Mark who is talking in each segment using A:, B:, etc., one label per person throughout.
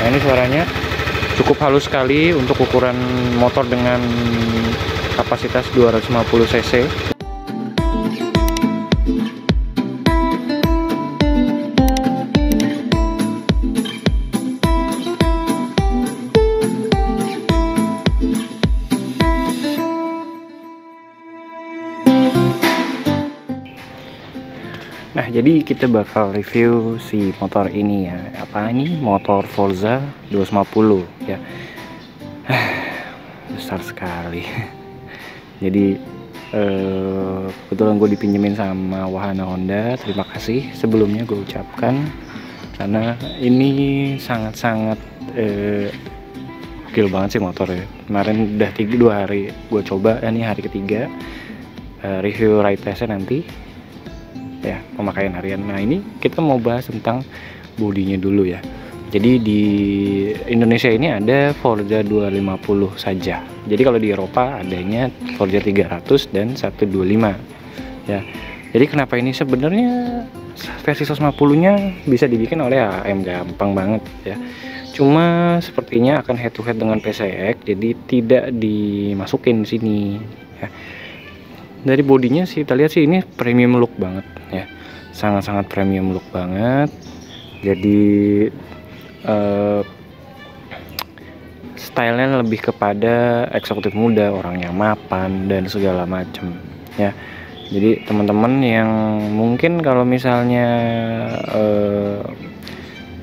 A: Nah, ini suaranya cukup halus sekali untuk ukuran motor dengan kapasitas 250 cc. Nah, jadi kita bakal review si motor ini ya. Apa ini? Motor Forza 250 ya. Besar sekali. Jadi kebetulan gue dipinjemin sama Wahana Honda. Terima kasih sebelumnya gue ucapkan, karena ini sangat-sangat gokil banget sih motornya. Kemarin udah 2 hari gue coba, ini hari ketiga. Review ride testnya nanti ya, pemakaian harian. Nah, ini kita mau bahas tentang bodinya dulu ya. Jadi di Indonesia ini ada Forza 250 saja. Jadi kalau di Eropa adanya Forza 300 dan 125 ya. Jadi kenapa ini sebenarnya versi 150-nya bisa dibikin oleh AM, gampang banget ya. Cuma sepertinya akan head to head dengan PCX, jadi tidak dimasukin sini ya. Dari bodinya sih kita lihat sih ini premium look banget ya, sangat-sangat premium look banget. Jadi stylenya lebih kepada eksekutif muda, orangnya mapan dan segala macam ya. Jadi teman-teman yang mungkin kalau misalnya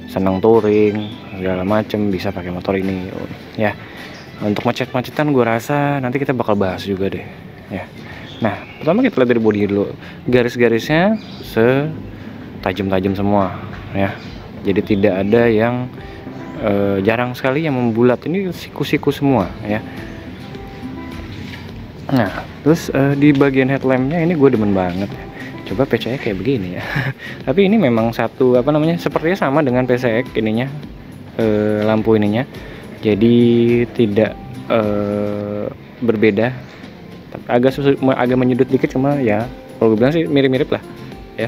A: senang touring segala macam bisa pakai motor ini ya. Untuk macet-macetan gue rasa nanti kita bakal bahas juga deh ya. Nah, pertama kita lihat dari bodi dulu. Garis-garisnya setajam-tajam semua ya. Jadi tidak ada yang jarang sekali yang membulat. Ini siku-siku semua ya. Nah, terus di bagian headlampnya ini gue demen banget. Coba PCX kayak begini ya. Tapi ini memang satu apa namanya? Sepertinya sama dengan PCX ininya, lampu ininya. Jadi tidak berbeda. Agak menyudut dikit, cuma ya kalau gue bilang sih mirip-mirip lah ya.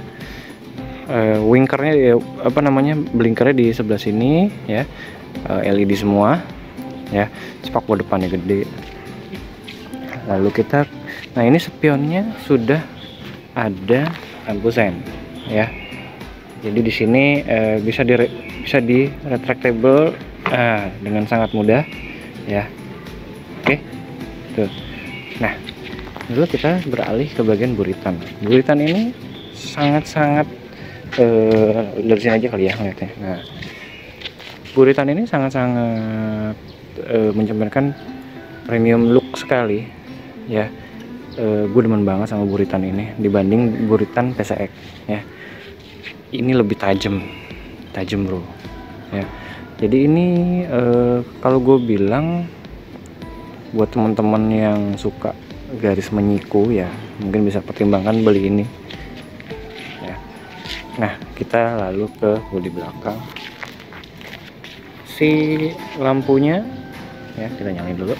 A: Winkernya ya, apa namanya, blinkernya di sebelah sini ya, LED semua ya, spakbor depannya gede. Lalu kita, nah ini spionnya sudah ada lampu sen ya. Jadi di sini bisa di retractable dengan sangat mudah ya. Oke tuh. Nah, lalu kita beralih ke bagian buritan. Buritan ini sangat-sangat dari sini aja kali ya ngeliatnya. Nah, buritan ini sangat-sangat mencerminkan premium look sekali ya. Gue demen banget sama buritan ini dibanding buritan PCX ya. Ini lebih tajam bro ya. Jadi ini kalau gue bilang buat teman-teman yang suka garis menyiku ya, mungkin bisa pertimbangkan beli ini ya. Nah, kita lalu ke bodi belakang. Si lampunya ya, kita nyalain dulu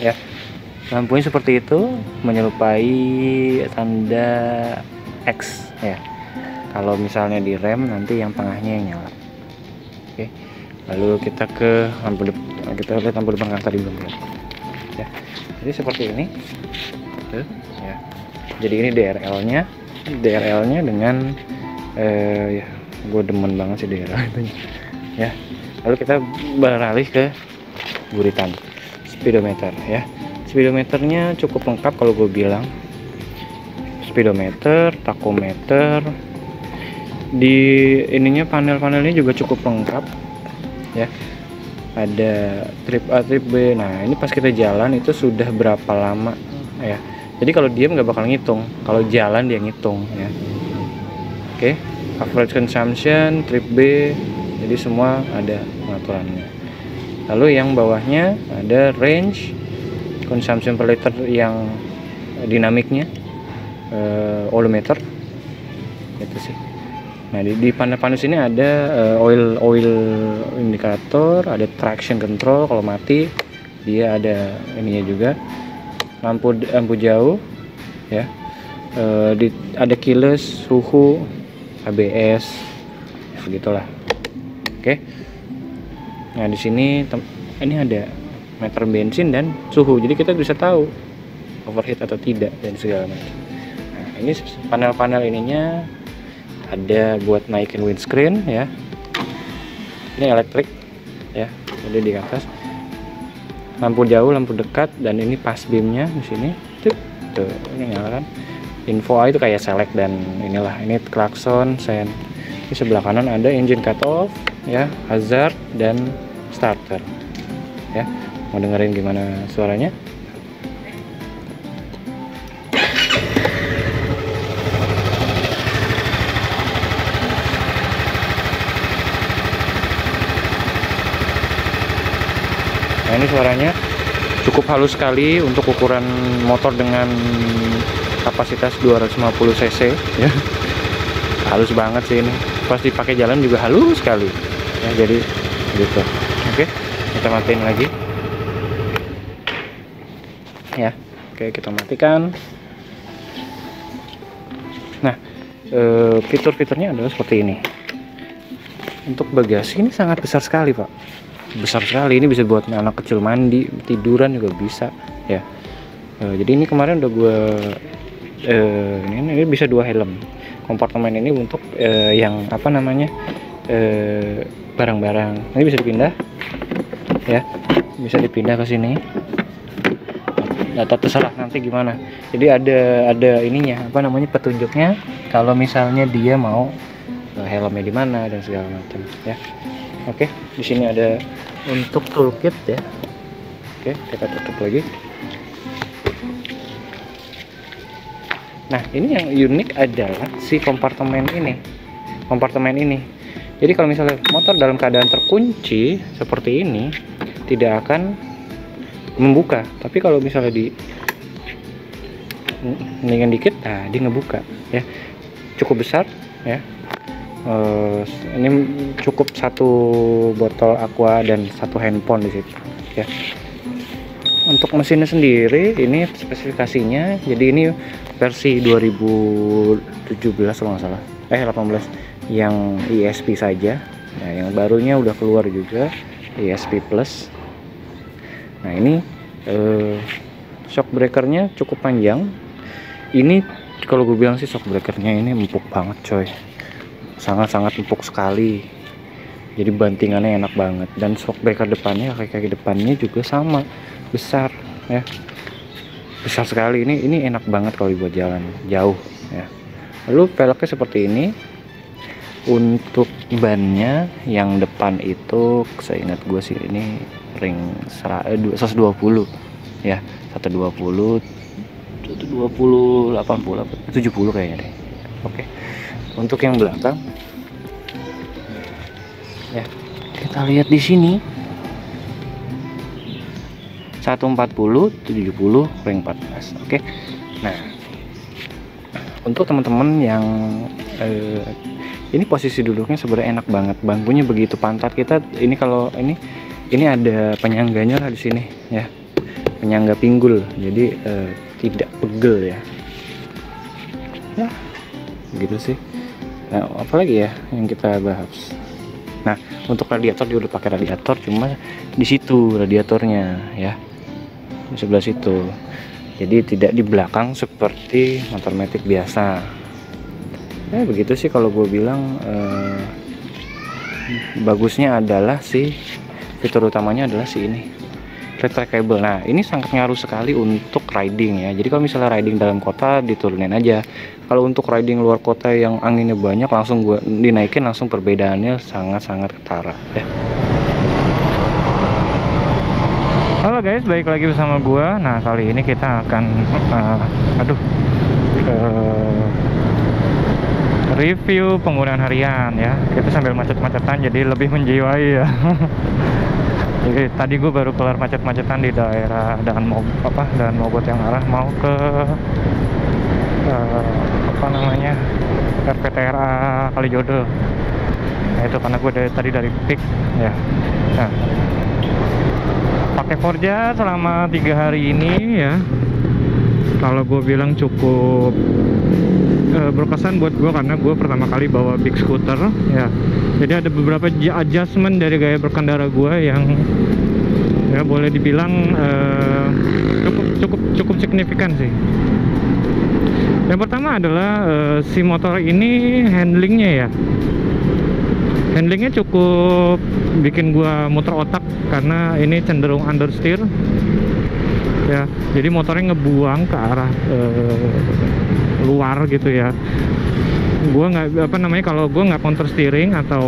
A: ya. Lampunya seperti itu, menyerupai tanda X ya. Kalau misalnya di rem nanti yang tengahnya yang nyala. Oke. Lalu kita ke lampu depan, kita lihat lampu depan kan tadi belum lihat ya. Jadi seperti ini tuh ya. Jadi ini DRL-nya dengan ya, gue demen banget sih DRL itu ya. Lalu kita beralih ke buritan speedometer ya. Speedometernya cukup lengkap kalau gue bilang. Speedometer, tachometer, di ininya panel-panelnya juga cukup lengkap ya. Ada trip A, trip B. Nah, ini pas kita jalan itu sudah berapa lama ya. Jadi kalau diam nggak bakal ngitung, kalau jalan dia ngitung ya. Oke, average consumption, trip B, jadi semua ada pengaturannya. Lalu yang bawahnya ada range, consumption per liter yang dinamiknya, odometer itu sih. Nah, di panel-panel sini ada oil indikator, ada traction control kalau mati, dia ada ininya juga, lampu jauh ya, ada keyless, suhu ABS, begitulah. Oke. Nah di sini ini ada meter bensin dan suhu, jadi kita bisa tahu overheat atau tidak dan segala macam. Nah ini panel-panel ininya ada buat naikin windscreen ya. Ini elektrik ya, jadi di atas lampu jauh, lampu dekat, dan ini pas beamnya di sini. Tuh, ini nyala kan. Info itu kayak select dan inilah, ini klakson, sen. Di sebelah kanan ada engine cut off ya, hazard dan starter ya. Mau dengerin gimana suaranya? Nah ini suaranya cukup halus sekali untuk ukuran motor dengan kapasitas 250 cc ya. Halus banget sih ini, pas dipakai jalan juga halus sekali ya, jadi gitu. Oke, kita matiin lagi ya. Oke, kita matikan. Nah fitur-fiturnya adalah seperti ini. Untuk bagasi ini sangat besar sekali Pak, besar sekali. Ini bisa buat anak kecil mandi, tiduran juga bisa ya. Jadi ini kemarin udah gue ini bisa 2 helm. Kompartemen ini untuk yang apa namanya barang-barang. Ini bisa dipindah ya, bisa dipindah ke sini. Atau terserah nanti gimana. Jadi ada ininya, apa namanya, petunjuknya kalau misalnya dia mau helmnya di mana dan segala macam ya. Oke, di sini ada untuk toolkit ya. Oke, kita tutup lagi. Nah ini yang unik adalah si kompartemen ini. Jadi kalau misalnya motor dalam keadaan terkunci seperti ini tidak akan membuka, tapi kalau misalnya mendingan dikit, nah dia ngebuka ya. Cukup besar ya. Ini cukup 1 botol aqua dan 1 handphone di situ ya. Untuk mesinnya sendiri ini spesifikasinya, jadi ini versi 2017 kalau nggak salah, 18 yang ESP saja. Nah yang barunya udah keluar juga ESP Plus. Nah ini shock breakernya cukup panjang. Ini kalau gue bilang sih shock breakernya ini empuk banget coy, sangat-sangat empuk sekali. Jadi bantingannya enak banget, dan shock breaker depannya, kaki depannya juga sama besar ya, besar sekali. Ini enak banget kalau dibuat jalan jauh ya. Lalu velgnya seperti ini. Untuk bannya yang depan itu seingat gue sih ini ring 120 ya, 120 80 70 kayaknya deh. Oke, untuk yang belakang ya, kita lihat di sini 140 70 ring 14. Oke. Nah untuk teman-teman yang ini posisi duduknya sebenarnya enak banget, bangkunya begitu pantat kita. Ini kalau ini ada penyangganya lah di sini ya, penyangga pinggul, jadi tidak pegel ya. Ya gitu sih. Nah apalagi ya yang kita bahas. Nah untuk radiator dia udah pakai radiator, cuma di situ radiatornya ya, di sebelah situ. Jadi tidak di belakang seperti motor matic biasa. Ya begitu sih kalau gue bilang. Bagusnya adalah fitur utamanya adalah ini retractable. Nah ini sangat ngaruh sekali untuk riding ya. Jadi kalau misalnya riding dalam kota diturunin aja. Kalau untuk riding luar kota yang anginnya banyak, langsung gue dinaikin, langsung perbedaannya sangat-sangat ketara ya. Halo guys, balik lagi bersama gue. Nah kali ini kita akan review penggunaan harian ya. Kita sambil macet-macetan jadi lebih menjiwai ya. Jadi tadi gue baru kelar macet-macetan di daerah Daan Mogot yang arah mau ke RPTRA Kalijodo. Nah itu karena gue tadi dari Pik ya. Nah pakai Forza selama 3 hari ini ya, kalau gue bilang cukup
B: berkesan buat gue karena gue pertama kali bawa big scooter ya. Jadi ada beberapa adjustment dari gaya berkendara gue yang ya boleh dibilang cukup signifikan sih. Yang pertama adalah si motor ini handlingnya ya. Handlingnya cukup bikin gua muter otak karena ini cenderung understeer ya. Jadi motornya ngebuang ke arah luar gitu ya. Gua nggak kalau gua nggak counter steering atau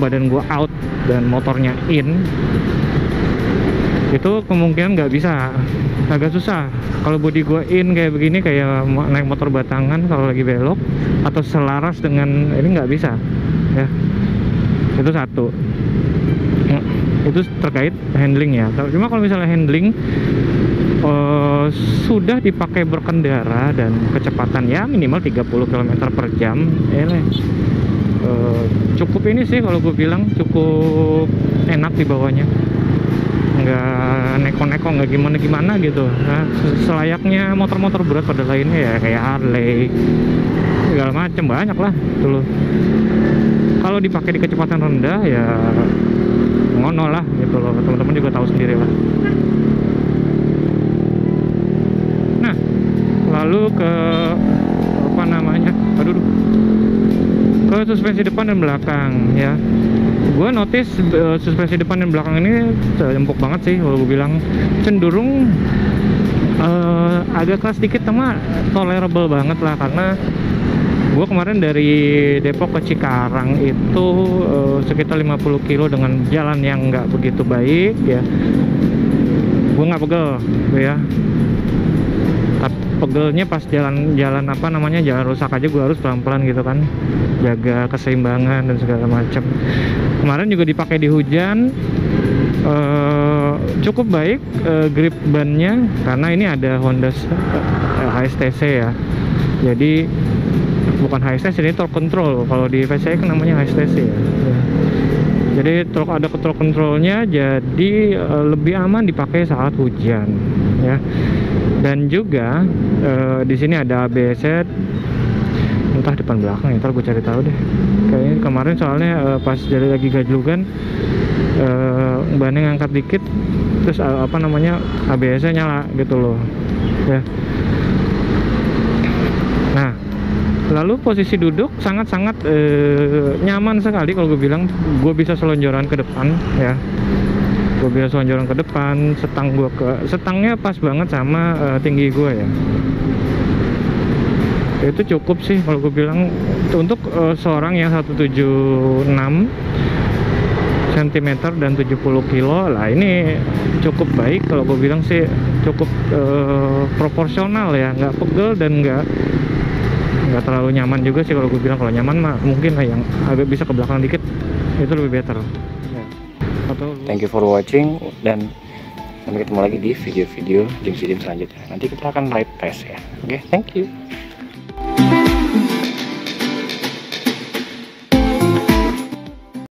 B: badan gua out dan motornya in, itu kemungkinan nggak bisa, agak susah. Kalau body gue in kayak begini, kayak naik motor batangan kalau lagi belok atau selaras dengan ini, nggak bisa ya. Itu satu. Itu terkait handling ya. Cuma kalau misalnya handling sudah dipakai berkendara dan kecepatan ya minimal 30 km per jam cukup ini sih kalau gue bilang, cukup enak di bawahnya, nggak neko-neko, nggak gimana-gimana gitu. Nah, selayaknya motor-motor berat pada lainnya ya, kayak Harley segala macem, banyak lah dulu. Kalau dipakai di kecepatan rendah ya ngono lah gitu loh, teman-teman juga tahu sendiri lah. Nah, lalu ke ke suspensi depan dan belakang ya. Gue notice suspensi depan dan belakang ini empuk banget sih kalau gue bilang, cenderung agak keras dikit sama tolerable banget lah. Karena gue kemarin dari Depok ke Cikarang itu sekitar 50 kilo dengan jalan yang nggak begitu baik ya. Gue nggak pegel ya, tapi pegelnya pas jalan jalan rusak aja gue harus pelan-pelan gitu kan, jaga keseimbangan dan segala macam. Kemarin juga dipakai di hujan, cukup baik grip bannya karena ini ada Honda HSTC ya. Jadi bukan HSTC, ini torque control. Kalau di VCI kan namanya HSTC ya. Jadi ada torque controlnya, jadi lebih aman dipakai saat hujan ya. Dan juga di sini ada ABS, entah depan belakang ya, ntar gue cari tahu deh. Kayaknya kemarin soalnya pas jadi lagi gajlugan, bannya ngangkat dikit, terus ABS-nya nyala gitu loh ya. Nah, lalu posisi duduk sangat-sangat nyaman sekali kalau gue bilang. Gue bisa selonjoran ke depan ya, setangnya pas banget sama tinggi gue ya. Itu cukup sih kalau gue bilang untuk seorang yang 176 cm dan 70 kilo lah. Ini cukup baik kalau gue bilang sih, cukup proporsional ya, nggak pegel dan nggak terlalu nyaman juga sih kalau gue bilang. Kalau nyaman mah mungkin lah yang agak bisa ke belakang dikit, itu lebih better.
A: Thank you for watching, dan sampai ketemu lagi di video-video Jim selanjutnya. Nanti kita akan ride test ya. Oke, thank you.